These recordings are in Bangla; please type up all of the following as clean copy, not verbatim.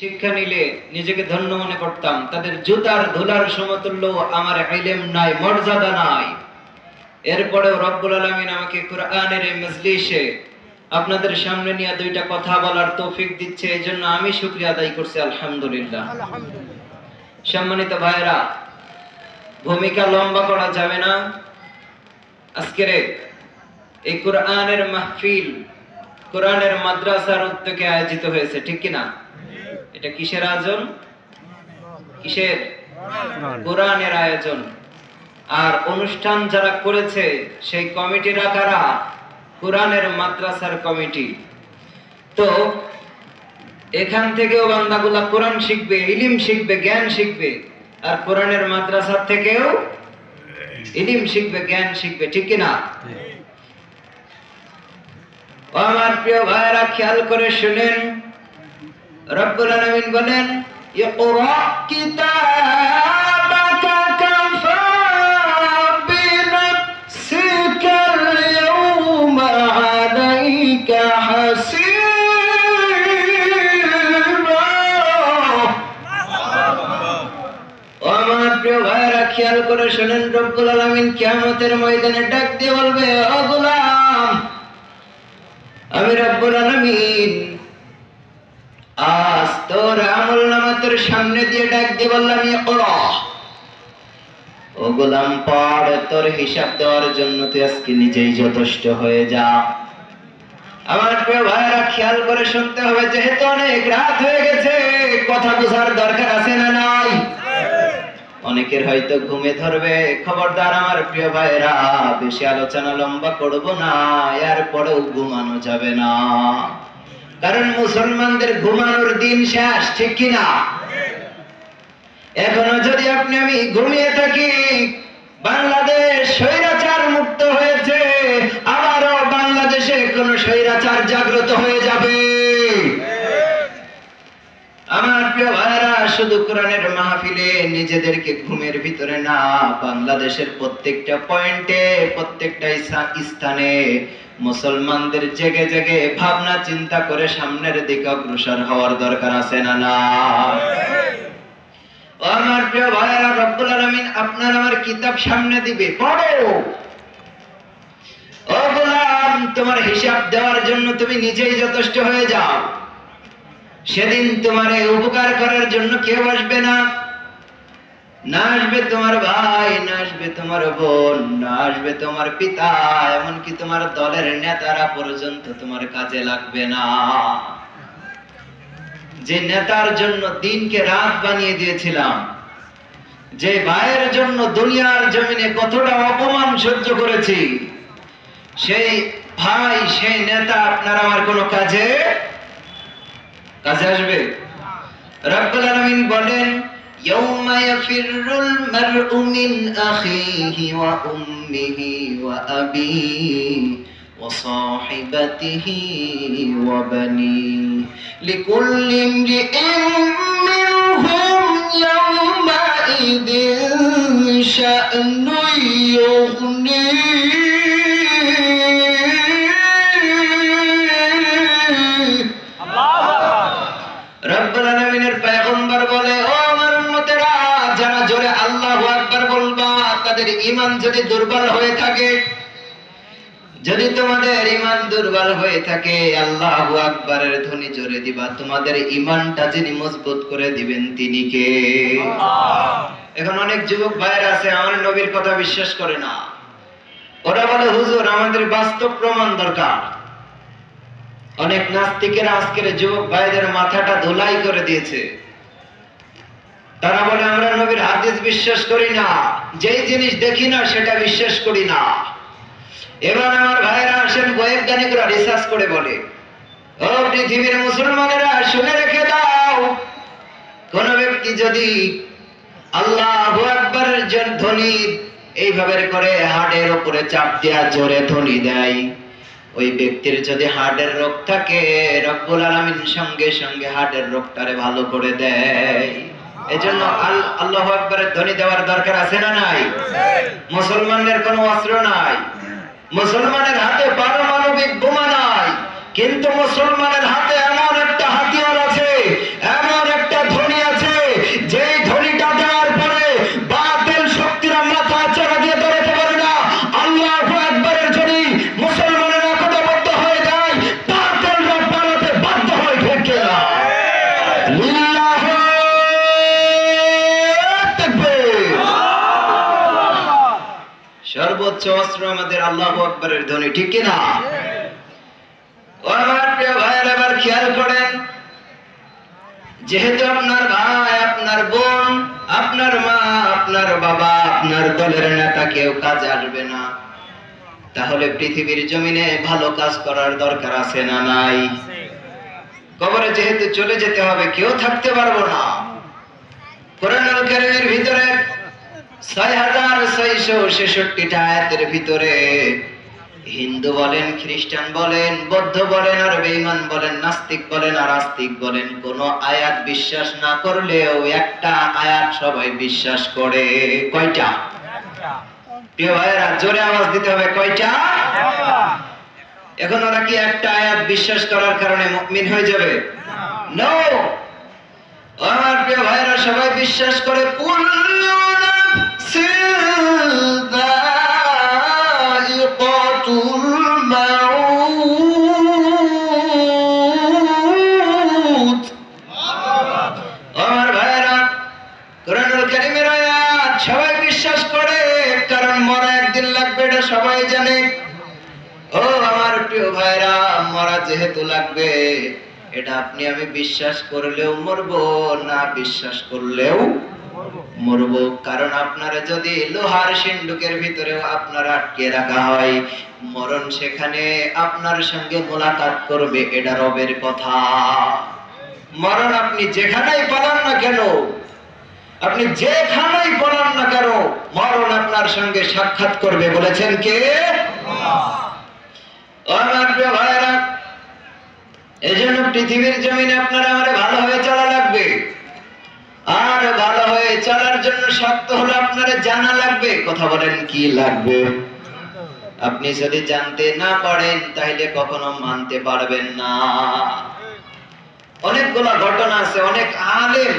শিক্ষা নিলে নিজেকে ধন্য মনে করতাম, তাদের জুতার ধুলার সমতুল্য আমার ইলম নাই, মর্যাদা নাই। এরপরেও রব্বুল আলামিন আমাকে কোরআনের এই মজলিসে আপনাদের সামনে নিয়ে দুইটা কথা বলার তৌফিক দিচ্ছে, এই জন্য আমি শুকরিয়া আদায় করছি, আলহামদুলিল্লাহ। সম্মানিত ভাইরা, ভূমিকা লম্বা করা যাবে না। আজকের এই কোরআনের মাহফিল কোরআনের মাদ্রাসার উদ্যোগে আয়োজিত হয়েছে, ঠিক কিনা? এটা কিসের আয়োজন? কিসের? কোরআনের আয়োজন। আর অনুষ্ঠান যারা করেছে সেই কমিটিরা কারা? কোরআনের মাদ্রাসার কমিটি। তো এখান থেকেও বান্দাগুলা কোরআন শিখবে, ইলম শিখবে, জ্ঞান শিখবে। আর কোরআনের মাদ্রাসার থেকেও ইলম শিখবে, জ্ঞান শিখবে, ঠিক কিনা? আমার প্রিয় ভাইরা, খেয়াল করে শুনেন, রব্বুল আলামিন বলেন, ইকরা কিতাবাকা কাফা বিনাফসিকাল ইয়াওমা আলাইকা হাসিবা। আমার প্রিয় ভাইরা, খেয়াল করে শুনেন, রব্বুল আলামিন কিয়ামতের ময়দানে ডাক দিয়ে বলবে, ও গোলাম, আমি রব্বুল আলামিন আজ তোর আমলনামা তোর সামনে দিয়ে ডাক দিয়ে বললাম, ইকরা, ও গোলাম পড়, তোর হিসাব দেওয়ার জন্য তুই আজকে নিজেই যথেষ্ট হয়ে যা। আমার প্রিয় ভাইরা, খেয়াল করে শুনতে হবে, যেহেতু অনেক রাত হয়ে গেছে, কথা বোঝার দরকার আছে না নাই? অনেকের হয়তো ঘুমে ধরবে। খবরদার আমার প্রিয় ভাইরা, বেশি আলোচনা লম্বা করব না, এরপরেও ঘুমানো যাবে না, কারণ মুসলমানদের ঘুমানোর দিন শেষ, ঠিক কিনা? এখনো যদি আপনি আমি ঘুমিয়ে থাকি, বাংলাদেশ স্বৈরাচার মুক্ত হয়েছে, আবারও বাংলাদেশে কোন স্বৈরাচার জাগ্রত হয়ে যাবে। আমার প্রিয় ভাইরা, শুধু কোরআনের মাহফিলে নিজেদেরকে ঘুমের ভিতরে না, বাংলাদেশের প্রত্যেকটা পয়েন্টে, প্রত্যেকটা স্থানে মুসলমানদের জেগে জেগে ভাবনা চিন্তা করে সামনের দিকে অগ্রসর হওয়ার দরকার আছে না না? আমার প্রিয় ভাইরা, রব্বুল আলামিন আপনার আমার কিতাব সামনে দিবে, পড়ো। ও গোলাম, তোমার হিসাব দেওয়ার জন্য তুমি নিজেই যথেষ্ট হয়ে যাও। সেদিন তোমার উপকার করার জন্য কেউ আসবে না। না আসবে তোমার ভাই, না আসবে তোমার বোন, না আসবে তোমার পিতা, এমনকি তোমার দলের নেতারা পর্যন্ত তোমার কাজে লাগবে না। যে নেতার জন্য দিনকে রাত বানিয়ে দিয়েছিলাম, যে ভাইয়ের জন্য দুনিয়ার জমিনে কতটা অপমান সহ্য করেছি, সেই ভাই, সেই নেতা আপনার আমার কোনো কাজে আসবে? রব্বুল আলামিন বলেন, ইয়াউমা ইয়াফিরুল মারউ মিন আখিহি ওয়া উম্মিহি ওয়া আবিহি ওয়া সাহিবাতিহি ওয়া বানিহি লিকুল্লি ইমরিইন মিনহুম ইয়াউমা ইযিন শা'নুন ইউগনিহি। রব্বুল আলামিনের পয়গম্বর বলে, ও আমার উম্মতেরা, যারা জোরে আল্লাহু আকবার বলবা, তাদের ঈমান যদি দুর্বল হয়ে থাকে, যদি তোমাদের ঈমান দুর্বল হয়ে থাকে, আল্লাহু আকবারের ধ্বনি জোরে দিবা, তোমাদের ঈমানটা যিনি মজবুত করে দিবেন তিনি কে? আল্লাহ। এখন অনেক যুবক ভাইরা আছে, আমার নবীর কথা বিশ্বাস করে না। ওরা বলে, হুজুর, আমাদের বাস্তব প্রমাণ দরকার। অনেক নাস্তিকেরা আজকের যুবক ভাইদের মাথাটা ধুলাই করে দিয়েছে। তারা বলে, আমরা নবীর হাদিস বিশ্বাস করি না, যেই জিনিস দেখি না সেটা বিশ্বাস করি না। এবার আমার ভাইরা আসেন, বৈজ্ঞানিকরা রিসার্চ করে বলে, ও পৃথিবীর মুসলমানেরা, শুনে রেখে দাও, কোন ব্যক্তি যদি আল্লাহু আকবারের ধ্বনি এইভাবে করে হাড়ের উপরে চাপ দেয়া জোরে ধ্বনি দেয়, ওই ব্যক্তির যদি হার্টের রোগ থাকে, রব্বুল আলামিন সঙ্গে সঙ্গে হার্টের রোগটারে ভালো করে দেয়। এজন্য আল্লাহু আকবারের ধ্বনি দেওয়ার দরকার আছে না নাই? মুসলমানদের কোনো অস্ত্র নাই, মুসলমানের হাতে পারমাণবিক বোমা নাই, কিন্তু মুসলমানের হাতে এমন একটা হাতিয়ার আছে, এমন লিল্লাহু তাকবীর। সর্বোচ্চ অস্ত্র আমাদের আল্লাহু আকবারের ধ্বনি, ঠিক কিনা? ও আমার প্রিয় ভাইয়েরা, এবার খেয়াল করেন, যেহেতু আপনার ভাই, আপনার বোন, আপনার মা, আপনার বাবা, আপনার দলের নেতা কেউ কাজে আসবে না, তাহলে পৃথিবীর জমিনে ভালো কাজ করার দরকার আছে না নাই? কবরে যেহেতু চলে যেতে হবে, কেউ থাকতে পারবো না। কোরআনুল কারীমের ভিতরে 6666টা আয়াতের ভিতরে হিন্দু বলেন, খ্রিস্টান বলেন, বৌদ্ধ বলেন, আর বেঈমান বলেন, নাস্তিক বলেন আর আস্তিক বলেন, কোন আয়াত বিশ্বাস না করলেও একটা আয়াত সবাই বিশ্বাস করে। কয়টা? প্রিয় ভাইয়েরা, জোরে আওয়াজ দিতে হবে, কয়টা? এখন ওরা কি একটা আয়াত বিশ্বাস করার কারণে মুমিন হয়ে যাবে? নো। আমার প্রিয় ভাইয়েরা, সবাই বিশ্বাস করে কুল্লু নাফসিন যায়িকাতুল মাউত। আমার ভাইয়েরা, কোরআনুল কারীমের আয়াত সবাই বিশ্বাস করে, কারণ মরা একদিন লাগবে, এটা সবাই জানে। ও আমার প্রিয় ভাইরা, মরা যেহেতু লাগবে, এটা আপনি আমি বিশ্বাস করলেও মরবো, না বিশ্বাস করলেও মরবো। কারণ আপনারা যদি লোহার সিন্ধুকের ভিতরেও আপনারা আটকে রাখা হয়, মরণ সেখানে আপনার সঙ্গে মোলাকাত করবে, এটা রবের কথা। মরণ আপনি যেখানেই পালান না কেন, আপনি যেখানেই পালান না কেন, মরণ আপনার সঙ্গে সাক্ষাৎ করবে। বলেছেন কে? আমার প্রিয় ভাইরা, এই জন্য পৃথিবীর জমিনে আপনারা আমার ভালো হয়ে চলা লাগবে। আর ভালো হয়ে চলার জন্য শর্ত হলো আপনারা জানা লাগবে। কথা বলেন, কি লাগবে? আপনি যদি জানতে না পারেন, তাহলে কখনো মানতে পারবেন না। অনেকগুলো ঘটনা আছে। অনেক আলেম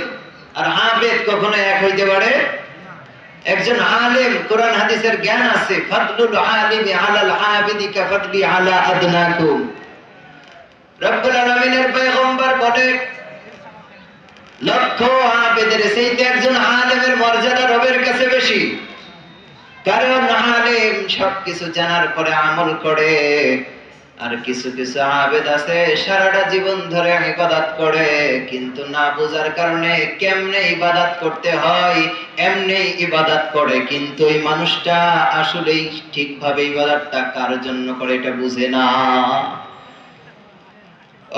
আর আবেদ কখনো এক হইতে পারে? একজন আলেম, কোরআন হাদিসের জ্ঞান আছে, ফাদলুল আলিমি আলাল আবিদি কাফাদলি আলা আদনাকুম। রব্বুল আলামিনের পয়গম্বর বলে, লক্ষ আবেদের চাইতে একজন আলেমের মর্যাদা রবের কাছে বেশি। কারণ আলেম সবকিছু জানার পরে আমল করে, আর কিছু কিছু আবেদ আছে সারাটা জীবন ধরে ইবাদত করে, কিন্তু না বোঝার কারণে কেমনে ইবাদত করতে হয় এমনি ইবাদত করে, কিন্তু এই মানুষটা আসলেই ঠিকভাবে ইবাদতটা কার জন্য করে এটা বুঝে না।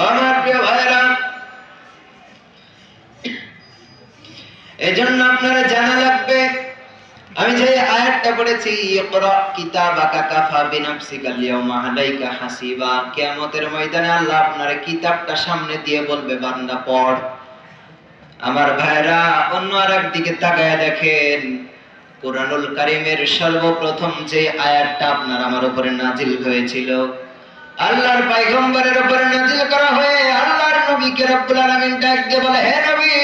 আমার প্রিয় ভাইরা, এজন্য আপনারা জানা লাগবে। আমি যে আয়াতটা পড়েছি, ইকরা কিতাবাকা কাফা বিনাফসিকা আল-ইয়াওমা আলাইকা হাসিবা, কিয়ামতের ময়দানে আল্লাহ আপনার কিতাবটা সামনে দিয়ে বলবে, বান্দা পড়। আমার ভাইরা, অন্য আরেক দিকে তাকায়া দেখেন, কোরআনুল কারীমের সর্বপ্রথম যে আয়াতটা আপনার আমার উপরে নাজিল হয়েছিল, আল্লাহর পয়গম্বরের উপরে নাজিল করা হয়ে আল্লাহর নবীকে রব্বুল আলামিন ডাক দিয়ে বলে, হে নবী,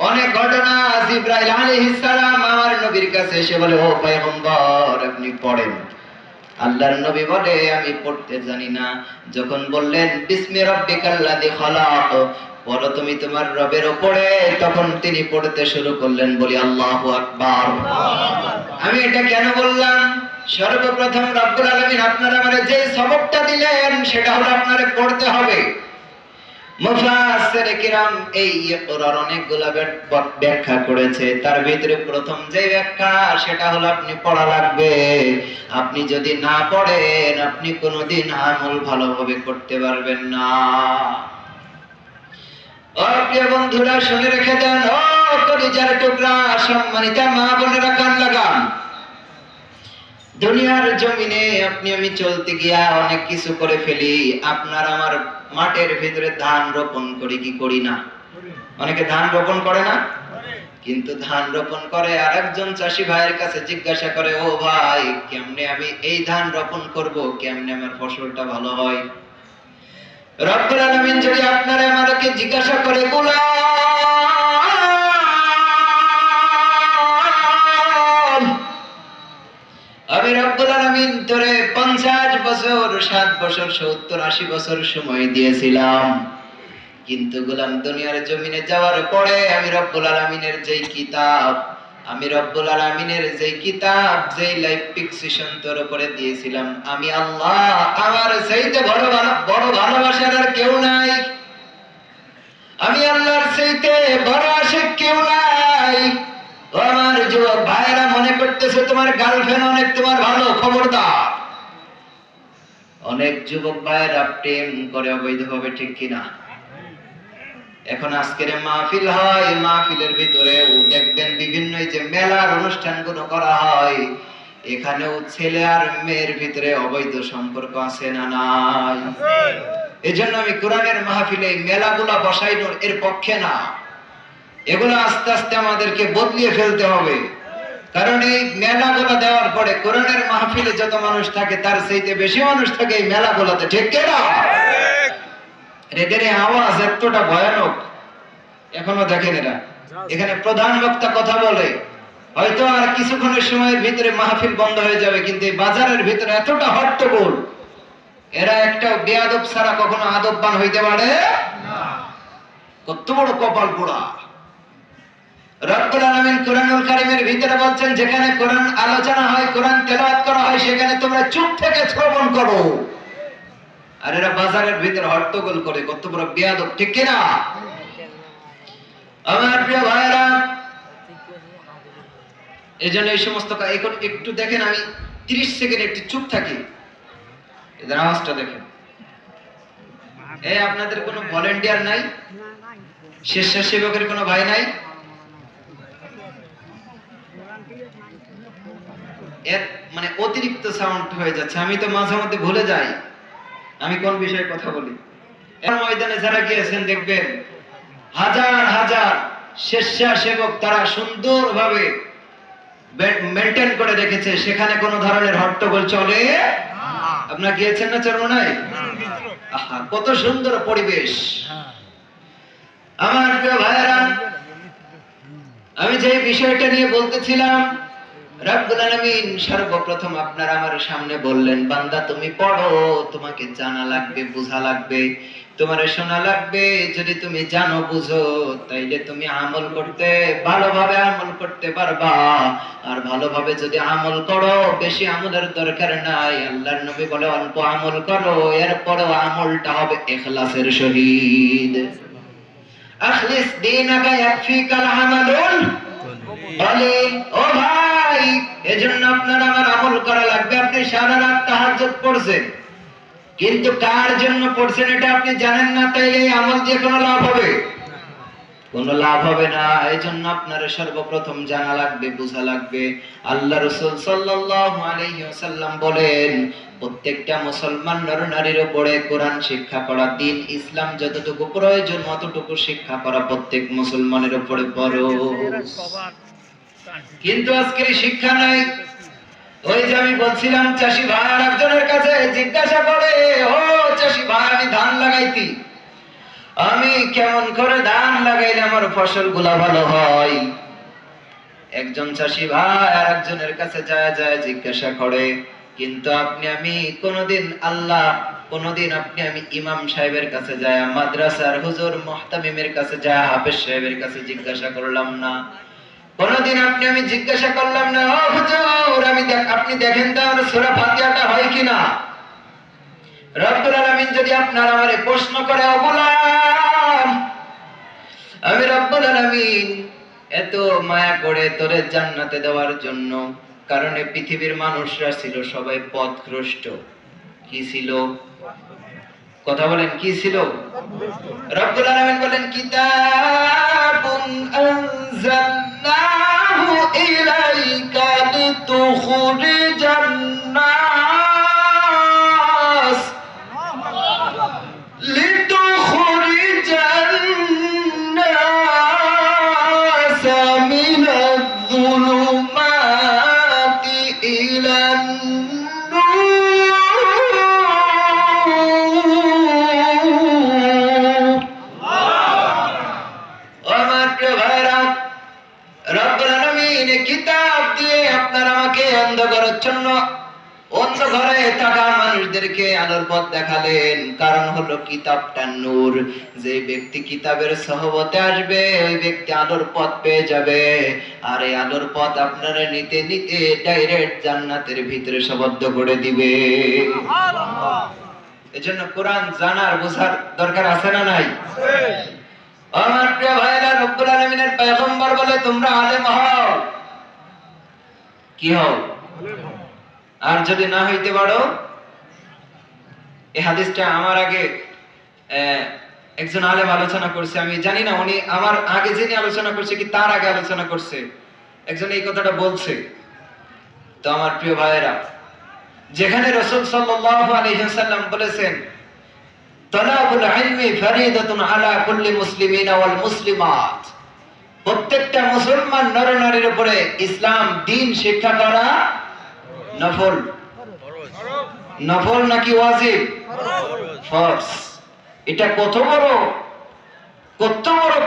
অনেক ঘটনা। জিবরাইল আলাইহিস সালাম আমার নবীর কাছে এসে বলে, ও পয়গম্বর, আপনি পড়েন। আল্লাহর নবী বলে, আমি পড়তে জানি না। যখন বললেন বিসমি রাব্বিকাল্লাযী খালাক, পড়ো তুমি তোমার রবের উপরে, তখন তিনি পড়তে শুরু করলেন। বলি আল্লাহু আকবার। আমি এটা কেন বললাম? সর্বপ্রথম রব্বুল আলামিন আপনারা আমারে যে সবকটা দিলেন, সেটা হলো আপনারে পড়তে হবে। মুফাসসির কিরাম এই ইকরার অনেকগুলা ব্যাখ্যা করেছে। তার ভিতরে প্রথম যে ব্যাখ্যা, সেটা হলো আপনি পড়া লাগবে। আপনি যদি না পড়েন, আপনি কোনোদিন আমল ভালোভাবে করতে পারবেন না। ও প্রিয় বন্ধুরা, শুনে রেখে দেন, ও কলিজার টুকরা, সম্মানিতা মা বোনেরা, কান লাগান। দুনিয়ার জমিনে আপনি আমি চলতে গিয়া অনেক কিছু করে ফেলি। আপনার আমার মাঠের ভিতরে ধান রোপণ করি কি করি না? অনেকে ধান রোপণ করে না, কিন্তু ধান রোপণ করে আর একজন চাষি ভাইয়ের কাছে জিজ্ঞাসা করে, ও ভাই, কেমনে আমি এই ধান রোপণ করব, কেমনে আমার ফসলটা ভালো হয়? রব্বুল আলামিন যদি আপনারা আমাকে জিজ্ঞাসা করে, গোলাম, আমি রব্বুল আলামিন তোরে 50 বছর, 60 বছর, 70, 80 বছর সময় দিয়েছিলাম, কিন্তু গোলাম দুনিয়ার জমিনে যাওয়ার পরে আমি রব্বুল আলামিনের যেই কিতাব, যেই লাইফ ফিক্সেশন তোর উপরে দিয়েছিলাম, আমি আল্লাহ, আমার চাইতে বড় ভালোবাসার আর কেউ নাই। আমি আল্লাহর চাইতে বড় আশিক কেউ নাই। ও আমার যুবক ভাইরা, মনে করতেছে তোমার গার্লফ্রেন্ড অনেক তোমার ভালো, খবরদার। অনেক যুবক ভাইরা প্রেম করে অবৈধভাবে, ঠিক কিনা? এখন আজকের মাহফিল হয়, মাহফিলের ভিতরেও দেখবেন বিভিন্ন যে মেলার অনুষ্ঠানগুলো করা হয়, এখানেও ছেলে আর মেয়ের ভিতরে অবৈধ সম্পর্ক আছে না নাই? এজন্য আমি কোরআনের মাহফিলে মেলাগুলা বসাইনোর এর পক্ষে না। এগুলো আস্তে আস্তে আমাদেরকে বদলিয়ে ফেলতে হবে। কারণ এই মেলাগুলো দেওয়ার পরে কোরআনের মাহফিলে যত মানুষ থাকে তার চাইতে বেশি মানুষ থাকে এই মেলাগুলোতে, ঠিক কিনা? এদের আওয়াজ এতটা ভয়ানক, এখনো দেখেন এরা এখানে প্রধান বক্তা কথা বলে, হয়তো আর কিছুক্ষণের সময়ের ভিতরে মাহফিল বন্ধ হয়ে যাবে, কিন্তু এই বাজারের ভিতরে এতটা হট্টগোল, এরা একটা বেয়াদব ছাড়া কখনো আদববান হইতে পারে না। কত বড় কপাল পোড়া! রব্বুল আলামিন কোরআনুল কারীমের ভিতরে বলছেন, যেখানে কোরআন আলোচনা হয়, কোরআন তেলাওয়াত করা হয়, সেখানে তোমরা চুপ থেকে শ্রবণ করো। আর এরা বাজারের ভিতরে হট্টগোল করে, কত বড় বেয়াদব, ঠিক কিনা? আমার প্রিয় ভাইরা, এজন্য এই সমস্ত এখন একটু দেখেন, আমি 30 সেকেন্ড একটু চুপ থাকি, এদের আওয়াজটা দেখেন। আপনাদের কোনো ভলান্টিয়ার নাই? স্বেচ্ছাসেবকের কোনো ভাই নাই? মানে অতিরিক্ত সাউন্ড হয়ে যাচ্ছে, আমি তো মাঝে মধ্যে ভুলে যাই আমি কোন বিষয়ে কথা বলি। ময়দানে যারা গিয়েছেন দেখবেন হাজার হাজার স্বেচ্ছাসেবক, তারা সুন্দরভাবে মেনটেন করে রেখেছে, সেখানে কোনো ধরনের হট্টগোল চলে না। আপনারা গিয়েছেন না চরমনায়? আহা, কত সুন্দর পরিবেশ! আমার প্রিয় ভাইয়েরা, আমি যে বিষয়টা নিয়ে বলতেছিলাম, রব্বুল আলামিন সর্বপ্রথম আপনার আমার সামনে বললেন, বান্দা তুমি পড়ো, তোমাকে জানা লাগবে, বোঝা লাগবে, তোমার শোনা লাগবে। যদি তুমি জানো বুঝো, তাইলে তুমি আমল করতে, ভালোভাবে আমল করতে পারবা। আর ভালোভাবে যদি আমল করো, বেশি আমলের দরকার নাই। আল্লাহর নবী বলে অল্প আমল করো, এরপরও আমলটা হবে ইখলাসের সহিত। আখলিস দীনাকা ইয়াকফিকাল আমালুল কলিল। ও ভাই, এজন্য আপনার আমার আমল করা লাগবে। আপনি সারা রাত তাহাজ্জুদ পড়ছেন, কিন্তু কার জন্য পড়ছেন এটা আপনি জানেন না, তাইলে এই আমল দিয়ে কোনো লাভ হবে? কোনো লাভ হবে না। এজন্য আপনার সর্বপ্রথম জানা লাগবে, বোঝা লাগবে। আল্লাহ রাসূল সাল্লাল্লাহু আলাইহি ওয়াসাল্লাম বলেন, প্রত্যেকটা মুসলমান নর নারীর উপরে কোরআন শিক্ষা করা, দ্বীন ইসলাম যতটুকু প্রয়োজন অতটুকু শিক্ষা করা প্রত্যেক মুসলমানের উপরে ফরজ। কিন্তু আজকের শিক্ষা নাই। ওই যে আমি বলছিলাম, চাষি ভাই আর একজনের কাছে জিজ্ঞাসা করে, ও চাষি ভাই, আমি ধান লাগাইতি, আমি কেমন করে ধান লাগাইলে আমার ফসলগুলা ভালো হয়? একজন চাষি ভাই আর একজনের কাছে যায় জিজ্ঞাসা করে, কিন্তু আমি কোনদিন আপনি আমি ইমাম সাহেবের কাছে যায়, মাদ্রাসার হুজুর মুহতামিমের কাছে যায়, হাফেজ সাহেবের কাছে জিজ্ঞাসা করলাম না। কোনদিন আমি জিজ্ঞাসা করলাম না, ও হুজুর, আপনি দেখেন তো আমার সূরা ফাতিহাটা হয় কিনা? রব্বুল আলামিন যদি আপনার আমারে প্রশ্ন করে, ও গোলাম, আমি রব্বুল আলামিন এত মায়া করে তোরে জান্নাতে দেওয়ার জন্য, কারণ এই পৃথিবীর মানুষরা ছিল সবাই পথভ্রষ্ট। কি ছিল? কথা বলেন, কি ছিল? রব্বুল আলামিন বলেন, কিতাবুন আনজালনাহু ইলাইকা লিতুখরিজান নাস মিনাজ যুলুমাতি ইলান অন্ধকারাচ্ছন্ন অন্ধ ঘরে থাকা মানুষদেরকে আলোর পথ দেখালেন। কারণ হলো কিতাবটা নূর, যে ব্যক্তি কিতাবের সহবতে আসবে ওই ব্যক্তি আলোর পথ পেয়ে যাবে। আর এই আলোর পথ আপনারা নিতে নিতে ডাইরেক্ট জান্নাতের ভিতরে সবদ্ধ করে দিবে। সুবহানাল্লাহ। এজন্য কোরআন জানার বোঝার দরকার আছে না নাই? আমার প্রিয় ভাইরা, রব্বুল আলামিনের পয়গম্বর বলে তোমরা আলেম হও। কি হও? আর যদি না হইতে পারো, এই হাদিসটা আমার আগে একজন আলেম আলোচনা করছে, আমি জানি না উনি আমার আগে যিনি আলোচনা করছে কি তার আগে আলোচনা করছে, একজন এই কথাটা বলছে। তো আমার প্রিয় ভাইরা, যেখানে রাসূল সাল্লাল্লাহু আলাইহি ওয়াসাল্লাম বলেছেন তালাবুল ইলমি ফরিদাতুন আলা কুল্লি মুসলিমিনা ওয়াল মুসলিমাত, প্রত্যেকটা মুসলমান নরনারীর উপরে ইসলাম দ্বীন শিক্ষা করা নফল। নফল নাকি ওয়াজিব? ফরজ। এটা কত বড়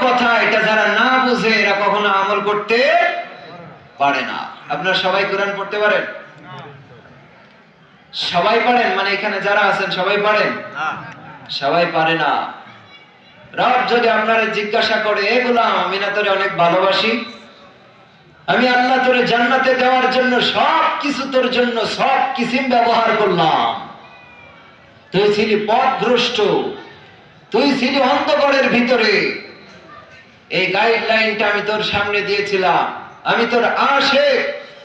কথা! এটা যারা না বুঝে এরা কখনো আমল করতে পারে না। আপনারা সবাই কোরআন পড়তে পারেন? সবাই পারেন? মানে এখানে যারা আছেন সবাই পারেন? সবাই পারে না। রব যদি আপনারা জিজ্ঞাসা করে, এ গোলাম, আমি না তোরে অনেক ভালোবাসি, আমি আল্লাহ তোরে জান্নাতে দেওয়ার জন্য সব কিছু তোর জন্য সব কিসিম ব্যবহার করলাম, তুই ছিলি পথভ্রষ্ট, তুই ছিলি অন্ধকারের ভিতরে, এই গাইডলাইনটা আমি তোর সামনে দিয়েছিলাম, আমি তোর আশিক,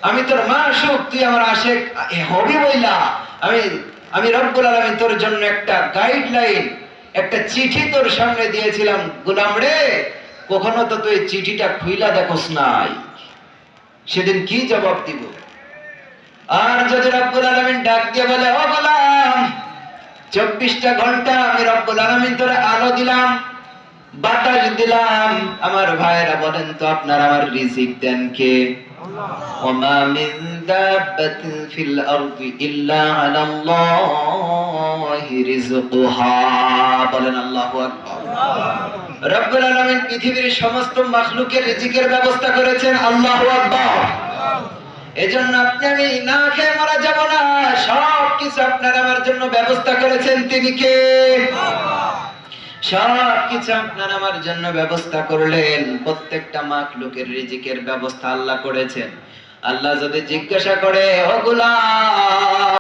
আমি তোর মাশুক, তুই আমার আশিক হবি বইলা আমি রব্বুল আলামিন তোর জন্য একটা গাইডলাইন, একটা চিঠি তোর সামনে দিয়েছিলাম। গোলাম রে, কখনো তো তুই চিঠিটা খুইলা দেখোস নাই, সেদিন কি জবাব দিব? আর যদি রব্বুল আলামিন ডাক দিয়ে বলে, ও গোলাম, 24টা ঘন্টা আমি রব্বুল আলামিন তোরে আলো দিলাম, বাতাস দিলাম, আমার ভাইরা বলেন তো আপনার আমার রিজিক দেন কে? ওমা মিন দাব্বাতিন ফিল আরদি ইল্লা আলাল্লাহি রিজকুহা, বলেন আল্লাহু আকবার। রব্বুল আলামিন পৃথিবীর সমস্ত মাখলুকের রিজিকের ব্যবস্থা করেছেন। আল্লাহু আকবার। এজন্য আপনি আমি না খেয়ে মারা যাব না, সব কিছু আপনার আমার জন্য ব্যবস্থা করেছেন তিনি কে? সব কিছু আপনার আমার জন্য ব্যবস্থা করলেন। প্রত্যেকটা মাখলুকের রিজিকের ব্যবস্থা আল্লাহ করেছেন। আল্লাহ যদি জিজ্ঞাসা করে, ও গোলাম